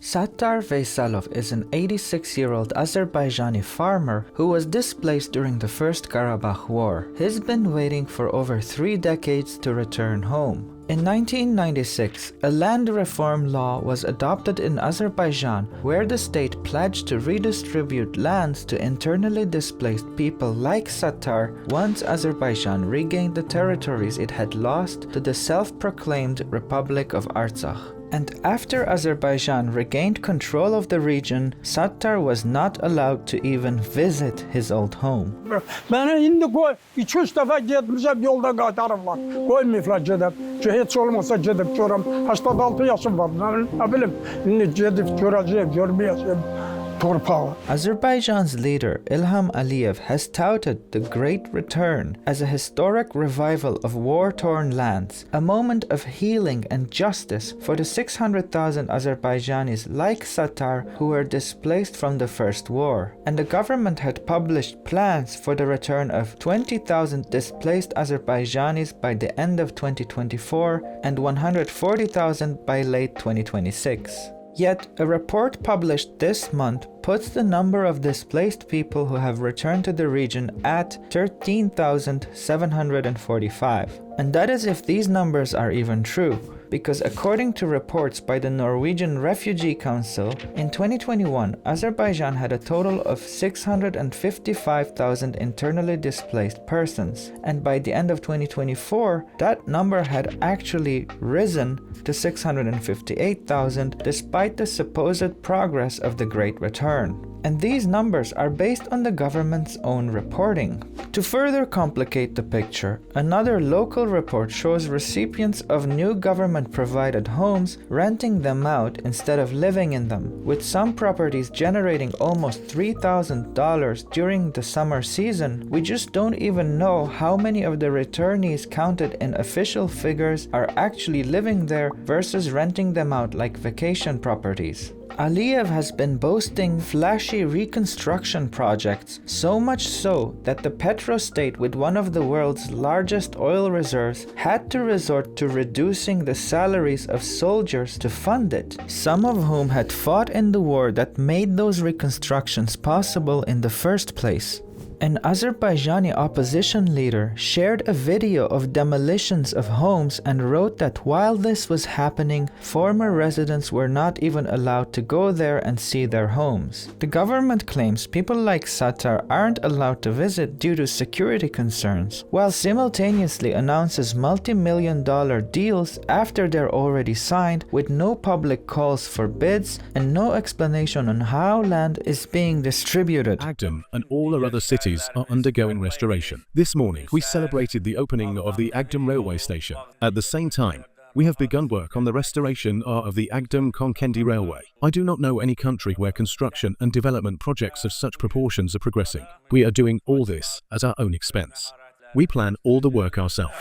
Sattar Veysalov is an 86-year-old Azerbaijani farmer who was displaced during the First Karabakh War. He's been waiting for over 3 decades to return home. In 1996, a land reform law was adopted in Azerbaijan where the state pledged to redistribute lands to internally displaced people like Sattar once Azerbaijan regained the territories it had lost to the self-proclaimed Republic of Artsakh. And after Azerbaijan regained control of the region, Sattar was not allowed to even visit his old home. Beni indi koy, 2-3 defa gitmişim yolda qaytarırlar. Koymayıblar gedib. Heç olmasa gedib görəm. 86 yaşım var. Ne bileyim, indi gedib görəcəyim, görməyəcəyim. Azerbaijan's leader Ilham Aliyev has touted the Great Return as a historic revival of war-torn lands, a moment of healing and justice for the 600,000 Azerbaijanis like Sattar who were displaced from the First War. And the government had published plans for the return of 20,000 displaced Azerbaijanis by the end of 2024 and 140,000 by late 2026. Yet, a report published this month puts the number of displaced people who have returned to the region at 13,745. And that is if these numbers are even true, because according to reports by the Norwegian Refugee Council, in 2021, Azerbaijan had a total of 655,000 internally displaced persons, and by the end of 2024, that number had actually risen to 658,000 despite the supposed progress of the Great Return. And these numbers are based on the government's own reporting. To further complicate the picture, another local report shows recipients of new government-provided homes renting them out instead of living in them, with some properties generating almost $3,000 during the summer season. We just don't even know how many of the returnees counted in official figures are actually living there versus renting them out like vacation properties. Aliyev has been boasting flashy reconstruction projects, so much so that the petrostate with one of the world's largest oil reserves had to resort to reducing the salaries of soldiers to fund it, some of whom had fought in the war that made those reconstructions possible in the first place. An Azerbaijani opposition leader shared a video of demolitions of homes and wrote that while this was happening, former residents were not even allowed to go there and see their homes. The government claims people like Sattar aren't allowed to visit due to security concerns, while simultaneously announces multi-million-dollar deals after they're already signed with no public calls for bids and no explanation on how land is being distributed. Crackdown and all our other cities are undergoing restoration. This morning, we celebrated the opening of the Crackdown railway station. At the same time, we have begun work on the restoration of the Crackdown-Konkendi railway. I do not know any country where construction and development projects of such proportions are progressing. We are doing all this at our own expense. We plan all the work ourselves.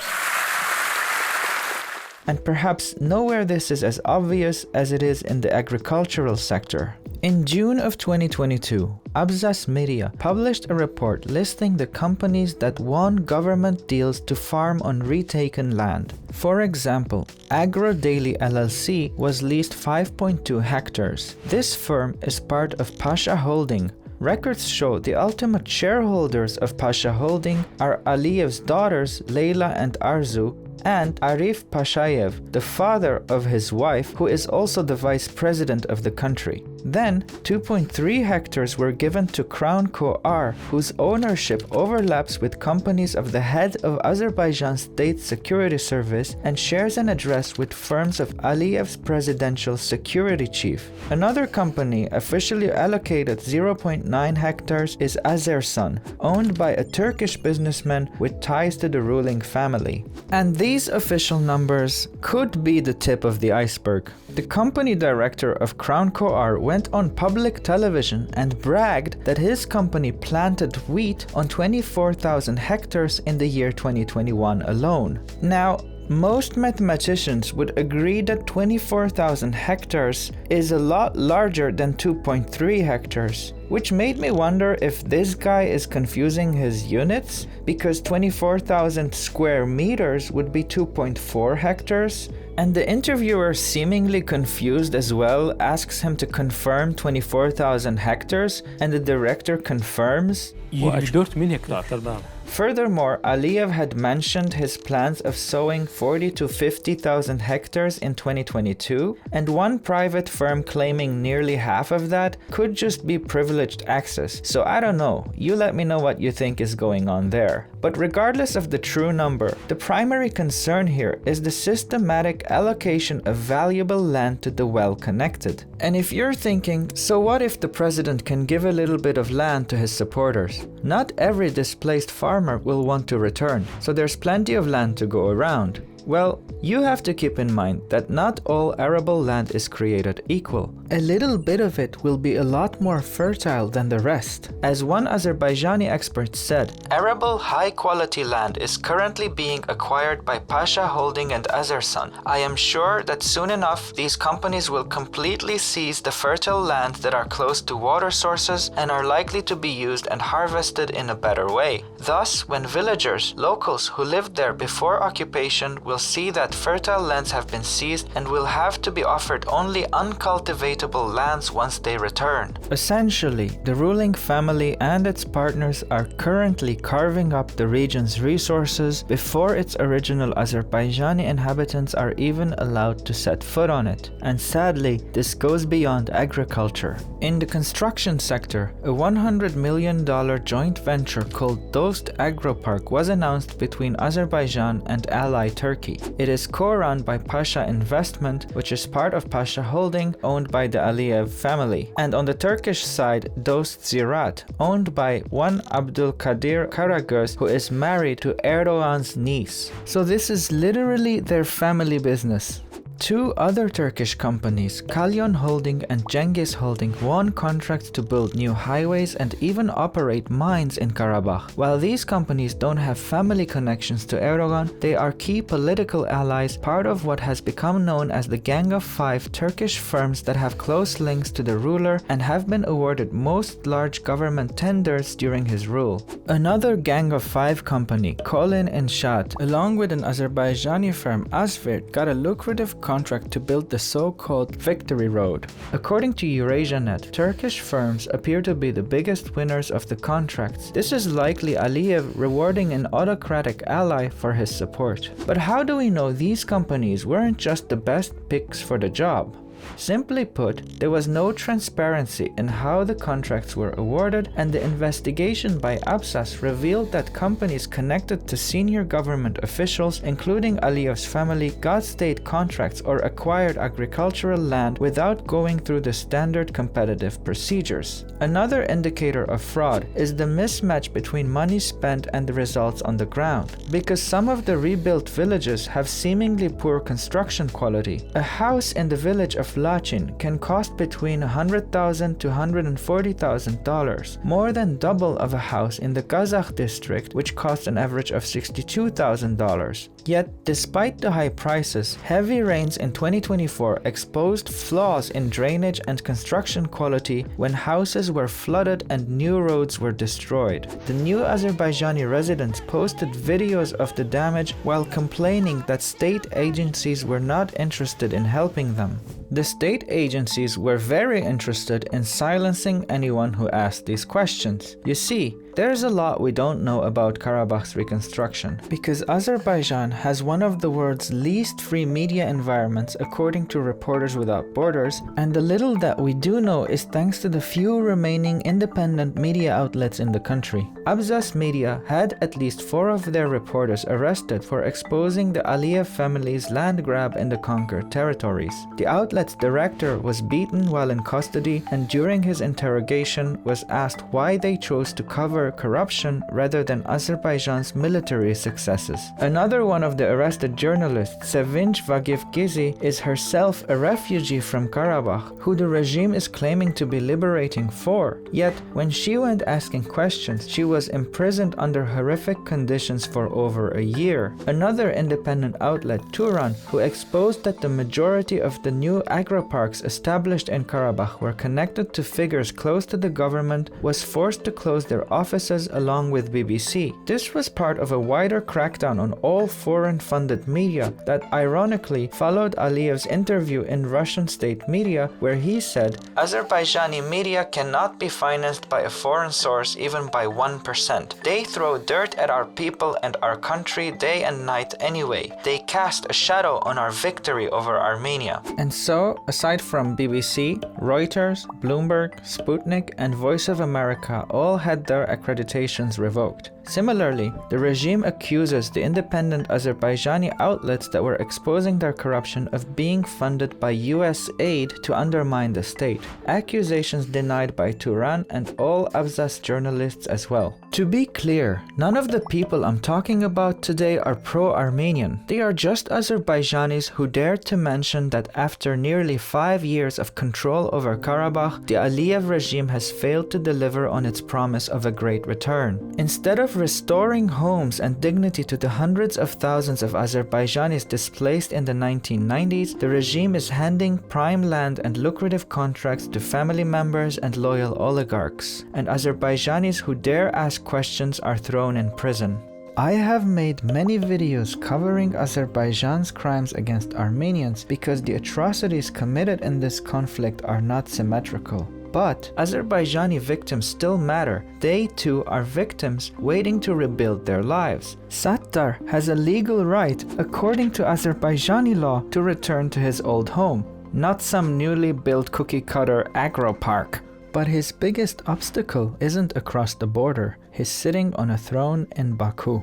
And perhaps nowhere this is as obvious as it is in the agricultural sector. In June of 2022, Abzas Media published a report listing the companies that won government deals to farm on retaken land. For example, Agro Daily LLC was leased 5.2 hectares. This firm is part of Pasha Holding. Records show the ultimate shareholders of Pasha Holding are Aliyev's daughters Leila and Arzu, and Arif Pashayev, the father of his wife, who is also the vice president of the country. Then, 2.3 hectares were given to Crown Co-R, whose ownership overlaps with companies of the head of Azerbaijan's State Security Service and shares an address with firms of Aliyev's presidential security chief. Another company officially allocated 0.9 hectares is Azersan, owned by a Turkish businessman with ties to the ruling family. And these official numbers could be the tip of the iceberg. The company director of Crown Co-R went on public television and bragged that his company planted wheat on 24,000 hectares in the year 2021 alone. Now, most mathematicians would agree that 24,000 hectares is a lot larger than 2.3 hectares, which made me wonder if this guy is confusing his units, because 24,000 square meters would be 2.4 hectares, And the interviewer, seemingly confused as well, asks him to confirm 24,000 hectares, and the director confirms. 24 هكتار تربان. Furthermore, Aliyev had mentioned his plans of sowing 40 to 50,000 hectares in 2022, and one private firm claiming nearly half of that could just be privileged access. So I don't know, you let me know what you think is going on there. But regardless of the true number, the primary concern here is the systematic allocation of valuable land to the well-connected. And if you're thinking, so what if the president can give a little bit of land to his supporters? Not every displaced farmer will want to return, so there's plenty of land to go around. Well, you have to keep in mind that not all arable land is created equal. A little bit of it will be a lot more fertile than the rest. As one Azerbaijani expert said, arable high-quality land is currently being acquired by Pasha Holding and Azersan. I am sure that soon enough these companies will completely seize the fertile lands that are close to water sources and are likely to be used and harvested in a better way. Thus, when villagers, locals who lived there before occupation will see that fertile lands have been seized and will have to be offered only uncultivatable lands once they return. Essentially, the ruling family and its partners are currently carving up the region's resources before its original Azerbaijani inhabitants are even allowed to set foot on it. And sadly, this goes beyond agriculture. In the construction sector, a $100 million joint venture called Dost Agropark was announced between Azerbaijan and ally Turkey. It is co-run by Pasha Investment, which is part of Pasha Holding, owned by the Aliyev family. And on the Turkish side, Dost Ziraat, owned by one Abdulkadir Karagöz, who is married to Erdogan's niece. So this is literally their family business. Two other Turkish companies, Kalyon Holding and Cengiz Holding, won contracts to build new highways and even operate mines in Karabakh. While these companies don't have family connections to Erdogan, they are key political allies, part of what has become known as the Gang of Five Turkish firms that have close links to the ruler and have been awarded most large government tenders during his rule. Another Gang of Five company, Kolin Inshaat, along with an Azerbaijani firm Asvirt, got a lucrative contract to build the so-called Victory Road. According to EurasiaNet, Turkish firms appear to be the biggest winners of the contracts. This is likely Aliyev rewarding an autocratic ally for his support. But how do we know these companies weren't just the best picks for the job? Simply put, there was no transparency in how the contracts were awarded, and the investigation by Absas revealed that companies connected to senior government officials, including Aliyev's family, got state contracts or acquired agricultural land without going through the standard competitive procedures. Another indicator of fraud is the mismatch between money spent and the results on the ground. Because some of the rebuilt villages have seemingly poor construction quality. A house in the village of Lachin can cost between $100,000 to $140,000, more than double of a house in the Kazakh district, which costs an average of $62,000. Yet, despite the high prices, heavy rains in 2024 exposed flaws in drainage and construction quality when houses were flooded and new roads were destroyed. The new Azerbaijani residents posted videos of the damage while complaining that state agencies were not interested in helping them. The state agencies were very interested in silencing anyone who asked these questions. You see, there's a lot we don't know about Karabakh's reconstruction, because Azerbaijan has one of the world's least free media environments according to Reporters Without Borders, and the little that we do know is thanks to the few remaining independent media outlets in the country. Abzas Media had at least 4 of their reporters arrested for exposing the Aliyev family's land grab in the conquered territories. The outlet's director was beaten while in custody, and during his interrogation was asked why they chose to cover corruption rather than Azerbaijan's military successes. Another one of the arrested journalists, Sevinch Vagifgizi, is herself a refugee from Karabakh, who the regime is claiming to be liberating for. Yet, when she went asking questions, she was imprisoned under horrific conditions for over a year. Another independent outlet, Turan, who exposed that the majority of the new agroparks established in Karabakh were connected to figures close to the government, was forced to close their office offices along with BBC. This was part of a wider crackdown on all foreign-funded media that ironically followed Aliyev's interview in Russian state media where he said, "Azerbaijani media cannot be financed by a foreign source even by 1%. They throw dirt at our people and our country day and night anyway. They cast a shadow on our victory over Armenia." And so, aside from BBC, Reuters, Bloomberg, Sputnik, and Voice of America all had their accreditations revoked. Similarly, the regime accuses the independent Azerbaijani outlets that were exposing their corruption of being funded by US aid to undermine the state. Accusations denied by Turan and all Avzas journalists as well. To be clear, none of the people I'm talking about today are pro-Armenian. They are just Azerbaijanis who dared to mention that after nearly 5 years of control over Karabakh, the Aliyev regime has failed to deliver on its promise of a great return. Instead of restoring homes and dignity to the hundreds of thousands of Azerbaijanis displaced in the 1990s, the regime is handing prime land and lucrative contracts to family members and loyal oligarchs, and Azerbaijanis who dare ask questions are thrown in prison. I have made many videos covering Azerbaijan's crimes against Armenians because the atrocities committed in this conflict are not symmetrical. But Azerbaijani victims still matter. They too are victims waiting to rebuild their lives. Sattar has a legal right, according to Azerbaijani law, to return to his old home, not some newly built cookie-cutter agro park. But his biggest obstacle isn't across the border. He's sitting on a throne in Baku.